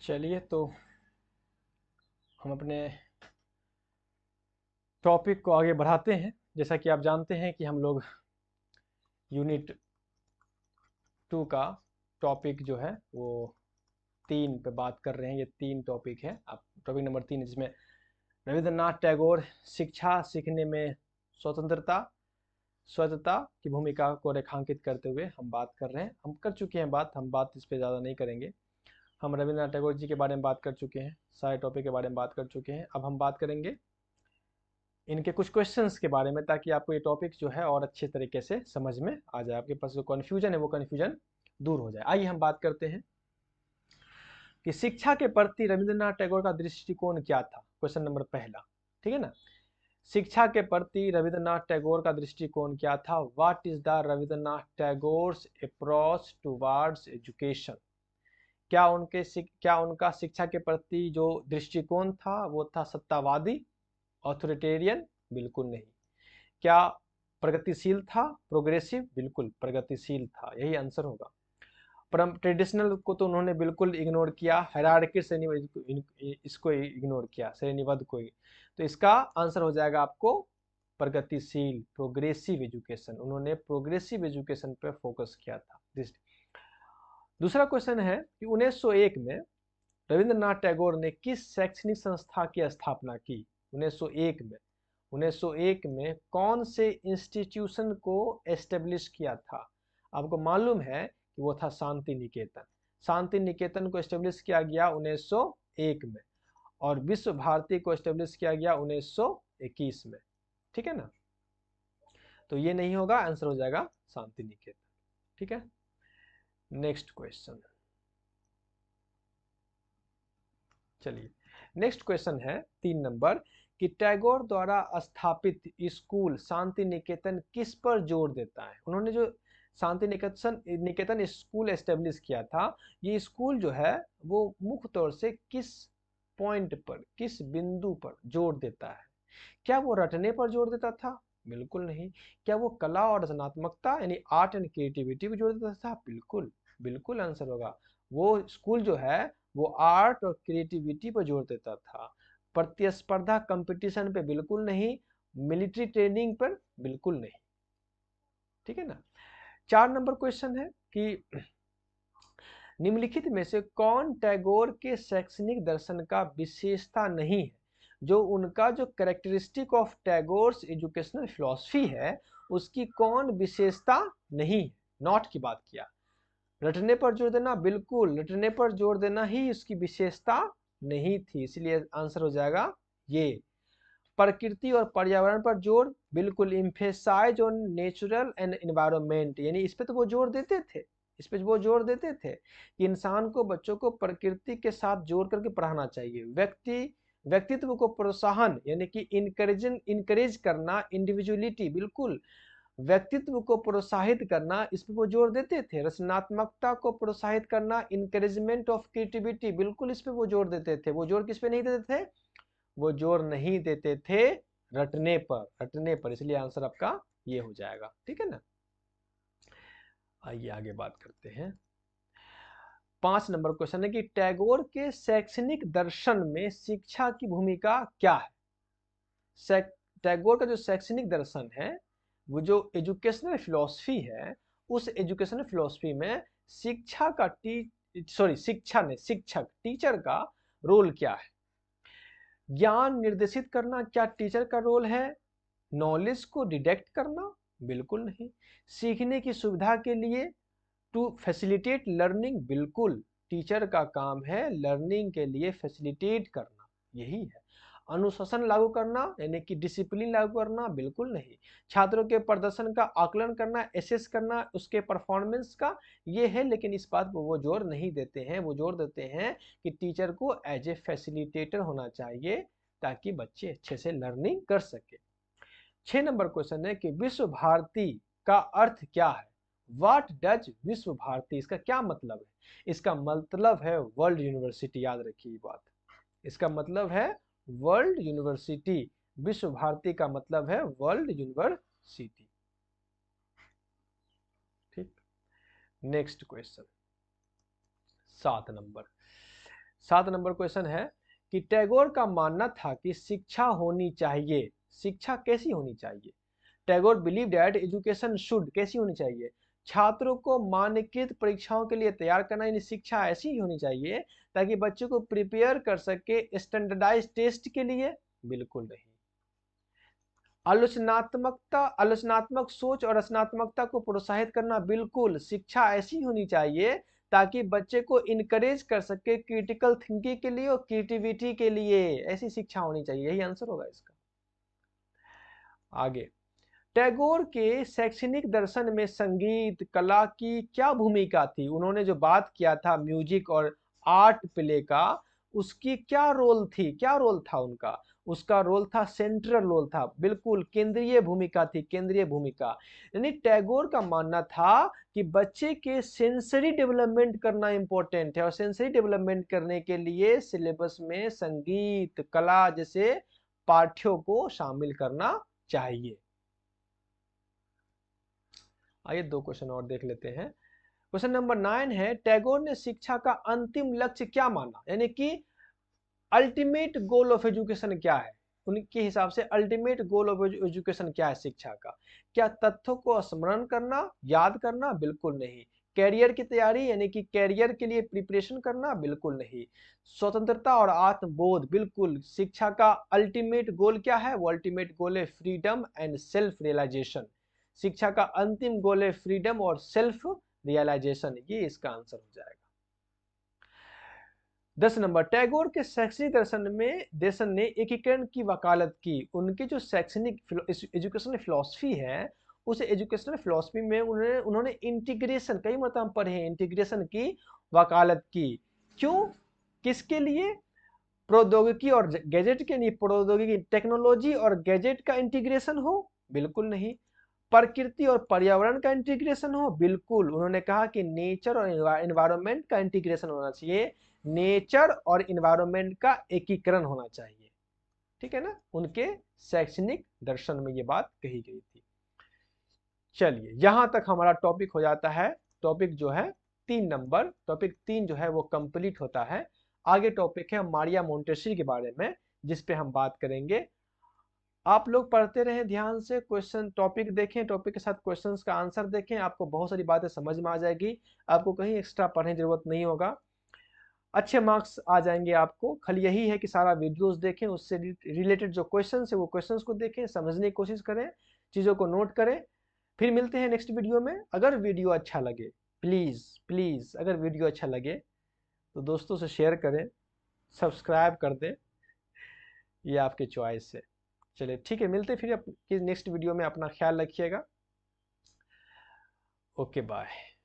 चलिए तो हम अपने टॉपिक को आगे बढ़ाते हैं। जैसा कि आप जानते हैं कि हम लोग यूनिट 2 का टॉपिक जो है वो 3 पे बात कर रहे हैं। ये 3 टॉपिक है। आप टॉपिक नंबर 3 जिसमें रविंद्रनाथ टैगोर शिक्षा सीखने में स्वतंत्रता स्वायत्तता की भूमिका को रेखांकित करते हुए हम बात कर रहे हैं। हम कर चुके हैं बात, हम बात इस पर ज़्यादा नहीं करेंगे। हम रविंद्रनाथ टैगोर जी के बारे में बात कर चुके हैं, सारे टॉपिक के बारे में बात कर चुके हैं। अब हम बात करेंगे इनके कुछ क्वेश्चंस के बारे में, ताकि आपको ये टॉपिक जो है और अच्छे तरीके से समझ में आ जाए, आपके पास जो कन्फ्यूजन है वो कन्फ्यूजन दूर हो जाए। आइए हम बात करते हैं कि शिक्षा के प्रति रविंद्रनाथ टैगोर का दृष्टिकोण क्या था। क्वेश्चन नंबर पहला, ठीक है ना। शिक्षा के प्रति रविंद्रनाथ टैगोर का दृष्टिकोण क्या था? What is the Rabindranath Tagore's approach towards education? क्या उनका शिक्षा के प्रति जो दृष्टिकोण था वो था सत्तावादी, ऑथोरिटेरियन? बिल्कुल नहीं। क्या प्रगतिशील था, प्रोग्रेसिव? बिल्कुल प्रगतिशील था, यही आंसर होगा। परम ट्रेडिशनल को तो उन्होंने बिल्कुल इग्नोर किया, हायरार्की से इसको इग्नोर किया, श्रेणीबद्ध को। तो इसका आंसर हो जाएगा आपको प्रगतिशील, प्रोग्रेसिव एजुकेशन। उन्होंने प्रोग्रेसिव एजुकेशन पर फोकस किया था। दूसरा क्वेश्चन है कि 1901 में रविंद्रनाथ टैगोर ने किस शैक्षणिक संस्था की स्थापना की? 1901 में कौन से इंस्टीट्यूशन को एस्टेब्लिश किया था? आपको मालूम है कि वो था शांति निकेतन। शांति निकेतन को एस्टेब्लिश किया गया 1901 में, और विश्व भारती को एस्टेब्लिश किया गया 1921 में। ठीक है ना। तो ये नहीं होगा, आंसर हो जाएगा शांति निकेतन। ठीक है। नेक्स्ट क्वेश्चन, चलिए नेक्स्ट क्वेश्चन है 3 नंबर कि टैगोर द्वारा स्थापित स्कूल शांति निकेतन किस पर जोर देता है? उन्होंने जो शांति निकेतन स्कूल एस्टेब्लिश किया था, ये स्कूल जो है वो मुख्य तौर से किस पॉइंट पर, किस बिंदु पर जोर देता है? क्या वो रटने पर जोर देता था? बिल्कुल नहीं। क्या वो कला और रचनात्मकता यानी आर्ट एंड क्रिएटिविटी पर जोर देता था? बिल्कुल। बिल्कुल आंसर होगा। वो स्कूल जो है वो आर्ट और क्रिएटिविटी पर जोर देता था। प्रतिस्पर्धा कंपटीशन पे बिल्कुल नहीं। मिलिट्री ट्रेनिंग पर बिल्कुल नहीं। ठीक है ना। 4 नंबर क्वेश्चन है कि निम्नलिखित में से कौन टैगोर के शैक्षणिक दर्शन का विशेषता नहीं है? जो उनका जो characteristic of Tagore's educational philosophy है उसकी कौन विशेषता नहीं है? नॉट की बात किया। रटने पर जोर देना, बिल्कुल रटने पर जोर देना ही उसकी विशेषता नहीं थी, इसलिए आंसर हो जाएगा ये। प्रकृति और पर्यावरण पर जोर, बिल्कुल emphasise on natural and environment, यानी इस पे तो वो जोर देते थे, इस पे वो जोर देते थे कि इंसान को, बच्चों को प्रकृति के साथ जोड़ करके पढ़ाना चाहिए। व्यक्तित्व को प्रोत्साहन यानी कि इनकरेज करना, इंडिविजुअलिटी, बिल्कुल व्यक्तित्व को प्रोत्साहित करना, इस पर वो जोर देते थे। रचनात्मकता को प्रोत्साहित करना, इनकरेजमेंट ऑफ क्रिएटिविटी, बिल्कुल इस पे वो जोर देते थे। वो जोर किस पे नहीं देते थे? वो जोर नहीं देते थे रटने पर, रटने पर, इसलिए आंसर आपका ये हो जाएगा। ठीक है ना। आइए आगे बात करते हैं। 5 नंबर क्वेश्चन है कि टैगोर के शैक्षणिक दर्शन में शिक्षा की भूमिका क्या है? टैगोर का जो शैक्षणिक दर्शन है, वो जो एजुकेशनल फिलॉसफी है, उस एजुकेशनल फिलॉसफी में शिक्षा का शिक्षक, टीचर का रोल क्या है? ज्ञान निर्देशित करना क्या टीचर का रोल है? नॉलेज को डिटेक्ट करना? बिल्कुल नहीं। सीखने की सुविधा के लिए, टू फैसिलिटेट लर्निंग, बिल्कुल टीचर का काम है लर्निंग के लिए फैसिलिटेट करना, यही है। अनुशासन लागू करना यानी कि डिसिप्लिन लागू करना? बिल्कुल नहीं। छात्रों के प्रदर्शन का आकलन करना, एसेस करना उसके परफॉर्मेंस का, ये है। लेकिन इस बात पर वो जोर नहीं देते हैं। वो जोर देते हैं कि टीचर को एज ए फैसिलिटेटर होना चाहिए ताकि बच्चे अच्छे से लर्निंग कर सके। 6 नंबर क्वेश्चन है कि विश्व भारती का अर्थ क्या है? व्हाट डज विश्व भारती, इसका क्या मतलब है? इसका मतलब है वर्ल्ड यूनिवर्सिटी, याद रखिए ये बात। इसका मतलब है वर्ल्ड यूनिवर्सिटी। विश्व भारती का मतलब है वर्ल्ड यूनिवर्सिटी। ठीक। Next question 7 number 7 number question है कि टैगोर का मानना था कि शिक्षा होनी चाहिए। शिक्षा कैसी होनी चाहिए? Tagore believe that education should कैसी होनी चाहिए? छात्रों को मानकीकृत परीक्षाओं के लिए तैयार करना, यानी शिक्षा ऐसी होनी चाहिए ताकि बच्चों को प्रिपेयर कर सके स्टैंडर्डाइज टेस्ट के लिए? बिल्कुल नहीं। आलोचनात्मक सोच और रचनात्मकता को प्रोत्साहित करना, बिल्कुल। शिक्षा ऐसी होनी चाहिए ताकि बच्चे को इनकरेज कर सके क्रिटिकल थिंकिंग के लिए और क्रिएटिविटी के लिए, ऐसी शिक्षा होनी चाहिए। यही आंसर होगा इसका। आगे, टैगोर के शैक्षणिक दर्शन में संगीत कला की क्या भूमिका थी? उन्होंने जो बात किया था म्यूजिक और आर्ट प्ले का, उसकी क्या रोल थी, क्या रोल था उनका? उसका रोल था सेंट्रल रोल था, बिल्कुल केंद्रीय भूमिका थी, केंद्रीय भूमिका। यानी टैगोर का मानना था कि बच्चे के सेंसरी डेवलपमेंट करना इंपॉर्टेंट है और सेंसरी डेवलपमेंट करने के लिए सिलेबस में संगीत कला जैसे पाठ्यों को शामिल करना चाहिए। आइए 2 क्वेश्चन और देख लेते हैं। क्वेश्चन नंबर 9 है, टैगोर ने शिक्षा का अंतिम लक्ष्य क्या माना? यानी कि अल्टीमेट गोल ऑफ एजुकेशन क्या है? उनके हिसाब से अल्टीमेट गोल ऑफ एजुकेशन क्या है शिक्षा का? क्या तथ्यों को स्मरण करना, याद करना? बिल्कुल नहीं। कैरियर की तैयारी, यानी कि कैरियर के लिए प्रिपरेशन करना? बिल्कुल नहीं। स्वतंत्रता और आत्मबोध? बिल्कुल। शिक्षा का अल्टीमेट गोल क्या है? वो अल्टीमेट गोल है फ्रीडम एंड सेल्फ रियलाइजेशन। शिक्षा का अंतिम गोल है फ्रीडम और सेल्फ रियलाइजेशन। ये इसका आंसर हो जाएगा। 10 नंबर, टैगोर के शैक्षणिक दर्शन ने एकीकरण की वकालत की। उनकी जो शैक्षणिक एजुकेशनल फिलॉसफी है, उस एजुकेशनल फिलॉसफी में उन्होंने इंटीग्रेशन, कई मतलब हम पढ़े हैं, इंटीग्रेशन की वकालत की। क्यों? किसके लिए? प्रौद्योगिकी और गैजेट के लिए। प्रौद्योगिकी टेक्नोलॉजी और गैजेट का इंटीग्रेशन हो? बिल्कुल नहीं। प्रकृति और पर्यावरण का इंटीग्रेशन हो? बिल्कुल। उन्होंने कहा कि नेचर और एनवायरनमेंट का इंटीग्रेशन होना चाहिए, नेचर और एनवायरनमेंट का एकीकरण होना चाहिए। ठीक है ना? उनके शैक्षणिक दर्शन में ये बात कही गई थी। चलिए, यहां तक हमारा टॉपिक हो जाता है। टॉपिक जो है 3 नंबर, टॉपिक 3 जो है वो कंप्लीट होता है। आगे टॉपिक है मारिया मोंटेसरी के बारे में, जिस पे हम बात करेंगे। आप लोग पढ़ते रहें ध्यान से, क्वेश्चन टॉपिक देखें, टॉपिक के साथ क्वेश्चंस का आंसर देखें, आपको बहुत सारी बातें समझ में आ जाएगी। आपको कहीं एक्स्ट्रा पढ़ने की जरूरत नहीं होगा, अच्छे मार्क्स आ जाएंगे आपको। खाली यही है कि सारा वीडियोस देखें, उससे रिलेटेड जो क्वेश्चन है वो क्वेश्चंस को देखें, समझने की कोशिश करें, चीज़ों को नोट करें। फिर मिलते हैं नेक्स्ट वीडियो में। अगर वीडियो अच्छा लगे, प्लीज़ प्लीज़ अगर वीडियो अच्छा लगे तो दोस्तों से शेयर करें, सब्सक्राइब कर दें, ये आपके चॉइस है। चलिए ठीक है, मिलते फिर नेक्स्ट वीडियो में। अपना ख्याल रखिएगा। Okay bye.